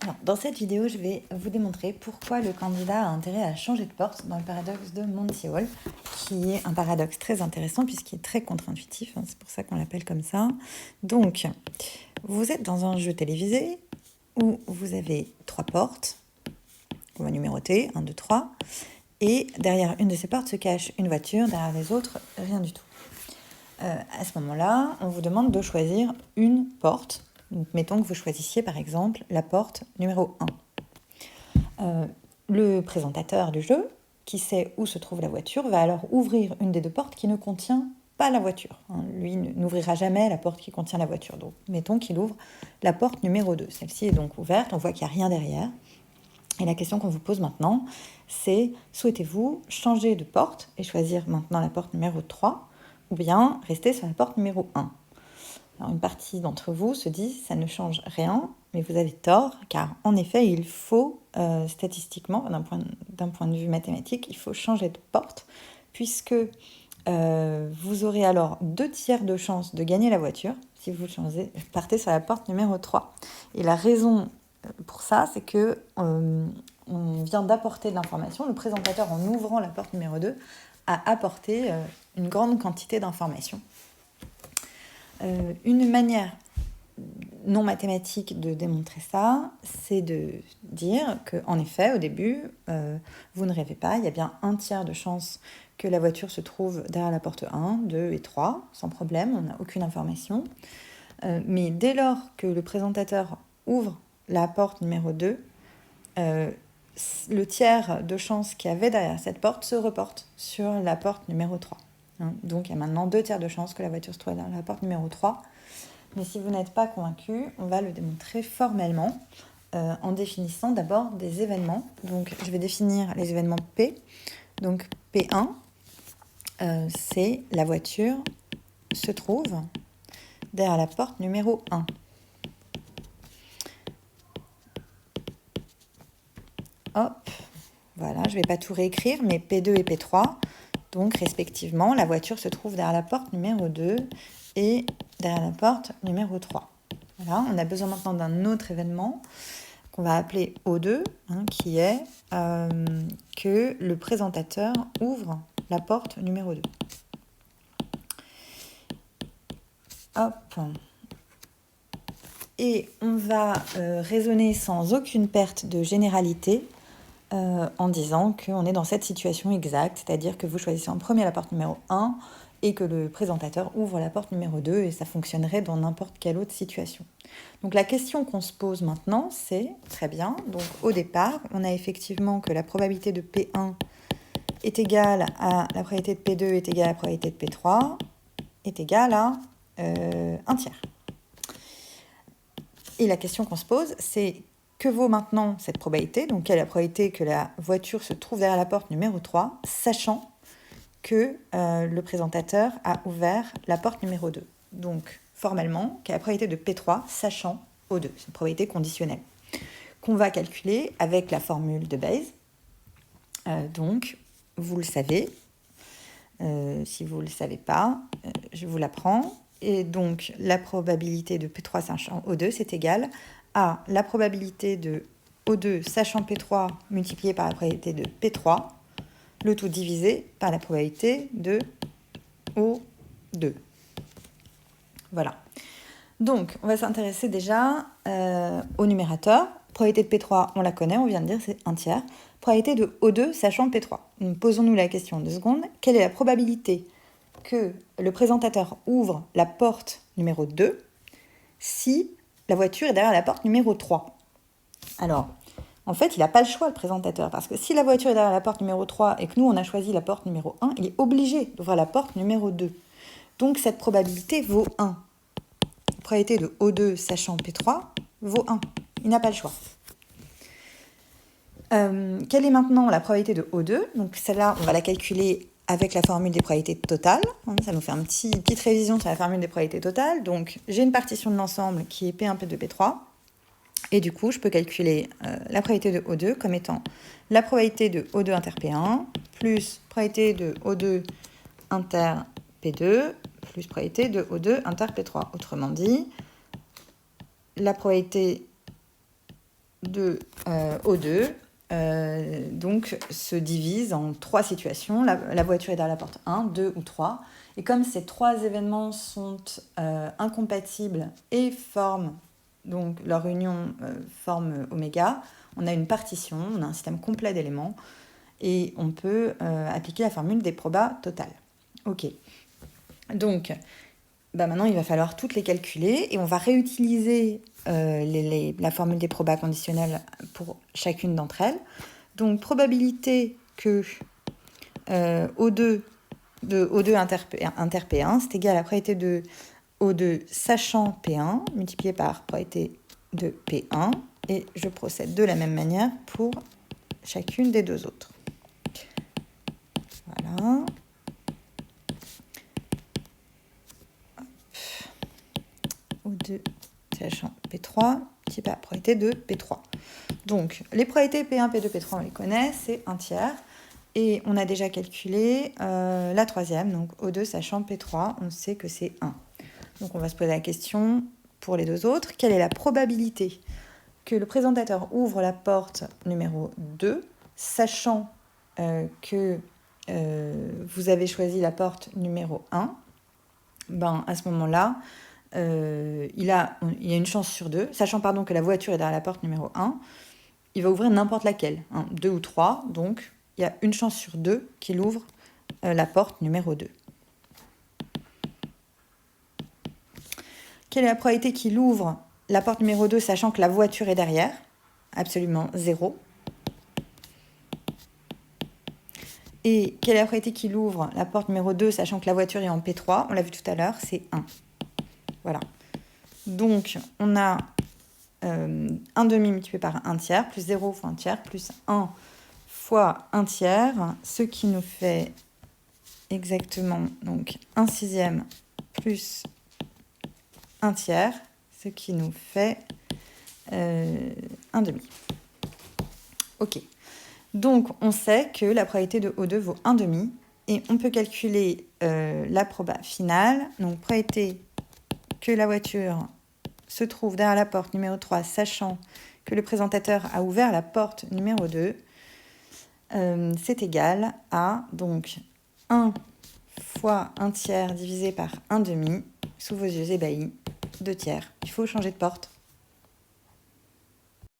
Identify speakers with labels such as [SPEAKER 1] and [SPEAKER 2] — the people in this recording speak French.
[SPEAKER 1] Alors, dans cette vidéo, je vais vous démontrer pourquoi le candidat a intérêt à changer de porte dans le paradoxe de Monty Hall, qui est un paradoxe très intéressant puisqu'il est très contre-intuitif, c'est pour ça qu'on l'appelle comme ça. Donc, vous êtes dans un jeu télévisé où vous avez 3 portes, qu'on va numéroter, 1, 2, 3, et derrière une de ces portes se cache une voiture, derrière les autres, rien du tout. À ce moment-là, on vous demande de choisir une porte. Donc, mettons que vous choisissiez par exemple la porte numéro 1. Le présentateur du jeu, qui sait où se trouve la voiture, va alors ouvrir une des 2 portes qui ne contient pas la voiture. Lui n'ouvrira jamais la porte qui contient la voiture. Donc, mettons qu'il ouvre la porte numéro 2. Celle-ci est donc ouverte, on voit qu'il n'y a rien derrière. Et la question qu'on vous pose maintenant, c'est souhaitez-vous changer de porte et choisir maintenant la porte numéro 3 ou bien rester sur la porte numéro 1 ? Alors, une partie d'entre vous se dit ça ne change rien, mais vous avez tort, car en effet, il faut statistiquement, d'un point de vue mathématique, il faut changer de porte, puisque vous aurez alors 2 tiers de chance de gagner la voiture si vous partez sur la porte numéro 3. Et la raison pour ça, c'est que on vient d'apporter de l'information. Le présentateur, en ouvrant la porte numéro 2, a apporté une grande quantité d'informations. Une manière non mathématique de démontrer ça, c'est de dire qu'en effet, au début, vous ne rêvez pas, il y a bien 1 tiers de chance que la voiture se trouve derrière la porte 1, 2 et 3, sans problème, on n'a aucune information. Mais dès lors que le présentateur ouvre la porte numéro 2, le tiers de chance qu'il y avait derrière cette porte se reporte sur la porte numéro 3. Donc il y a maintenant 2 tiers de chance que la voiture se trouve derrière la porte numéro 3. Mais si vous n'êtes pas convaincu, on va le démontrer formellement en définissant d'abord des événements. Donc je vais définir les événements P. Donc P1, c'est la voiture se trouve derrière la porte numéro 1. Hop, voilà, je ne vais pas tout réécrire, mais P2 et P3, donc respectivement, la voiture se trouve derrière la porte numéro 2 et derrière la porte numéro 3. Voilà, on a besoin maintenant d'un autre événement qu'on va appeler O2, qui est que le présentateur ouvre la porte numéro 2. Hop. Et on va raisonner sans aucune perte de généralité en disant qu'on est dans cette situation exacte, c'est-à-dire que vous choisissez en premier la porte numéro 1 et que le présentateur ouvre la porte numéro 2 et ça fonctionnerait dans n'importe quelle autre situation. Donc la question qu'on se pose maintenant, c'est, très bien, donc au départ, on a effectivement que la probabilité de P1 est égale à la probabilité de P2 est égale à la probabilité de P3 est égale à 1 tiers. Et la question qu'on se pose, c'est que vaut maintenant cette probabilité ? Donc, quelle est la probabilité que la voiture se trouve derrière la porte numéro 3, sachant que le présentateur a ouvert la porte numéro 2. Donc, formellement, quelle est la probabilité de P3, sachant O2 ? C'est une probabilité conditionnelle qu'on va calculer avec la formule de Bayes. Donc, vous le savez. Si vous ne le savez pas, je vous l'apprends. Et donc, la probabilité de P3 sachant O2, c'est égal à la probabilité de O2 sachant P3 multiplié par la probabilité de P3, le tout divisé par la probabilité de O2. Voilà. Donc, on va s'intéresser déjà au numérateur. Probabilité de P3, on la connaît, on vient de dire, c'est 1 tiers. Probabilité de O2 sachant P3. Donc, posons-nous la question 2 secondes. Quelle est la probabilité que le présentateur ouvre la porte numéro 2 si la voiture est derrière la porte numéro 3 ? Alors, en fait, il n'a pas le choix, le présentateur, parce que si la voiture est derrière la porte numéro 3 et que nous, on a choisi la porte numéro 1, il est obligé d'ouvrir la porte numéro 2. Donc, cette probabilité vaut 1. La probabilité de O2 sachant P3 vaut 1. Il n'a pas le choix. Quelle est maintenant la probabilité de O2 ? Donc, celle-là, on va la calculer avec la formule des probabilités totales. Ça nous fait une petite révision sur la formule des probabilités totales. Donc, j'ai une partition de l'ensemble qui est P1, P2, P3. Et du coup, je peux calculer la probabilité de O2 comme étant la probabilité de O2 inter P1 plus probabilité de O2 inter P2 plus probabilité de O2 inter P3. Autrement dit, la probabilité de O2 donc se divise en 3 situations. La voiture est derrière la porte 1, 2 ou 3. Et comme ces 3 événements sont incompatibles et forment, donc leur union forme oméga, on a une partition, on a un système complet d'éléments et on peut appliquer la formule des probas totales. Ok. Donc, maintenant, il va falloir toutes les calculer et on va réutiliser la formule des probas conditionnels pour chacune d'entre elles. Donc, probabilité que O2 de O2 inter P1, c'est égal à la probabilité de O2 sachant P1 multiplié par probabilité de P1. Et je procède de la même manière pour chacune des deux autres. Voilà. O2 sachant P3, multiplié par la probabilité de P3. Donc, les probabilités P1, P2, P3, on les connaît, c'est 1 tiers. Et on a déjà calculé la troisième, donc O2 sachant P3, on sait que c'est 1. Donc on va se poser la question pour les deux autres, quelle est la probabilité que le présentateur ouvre la porte numéro 2, sachant que vous avez choisi la porte numéro 1, à ce moment-là, il y a une chance sur 2, sachant que la voiture est derrière la porte numéro 1, il va ouvrir n'importe laquelle, 2 ou 3, donc il y a une chance sur 2 qu'il ouvre la porte numéro 2. Quelle est la probabilité qu'il ouvre la porte numéro 2, sachant que la voiture est derrière? Absolument 0. Et quelle est la probabilité qu'il ouvre la porte numéro 2, sachant que la voiture est en P3? On l'a vu tout à l'heure, c'est 1. Voilà. Donc, on a 1 demi multiplié par 1 tiers, plus 0 fois 1 tiers, plus 1 fois 1 tiers, ce qui nous fait exactement donc 1 sixième plus 1 tiers, ce qui nous fait 1 demi. Ok. Donc, on sait que la probabilité de O2 vaut 1 demi et on peut calculer la proba finale. Donc, probabilité que la voiture se trouve derrière la porte numéro 3, sachant que le présentateur a ouvert la porte numéro 2, c'est égal à donc 1 fois 1 tiers divisé par 1 demi, sous vos yeux ébahis, 2 tiers. Il faut changer de porte.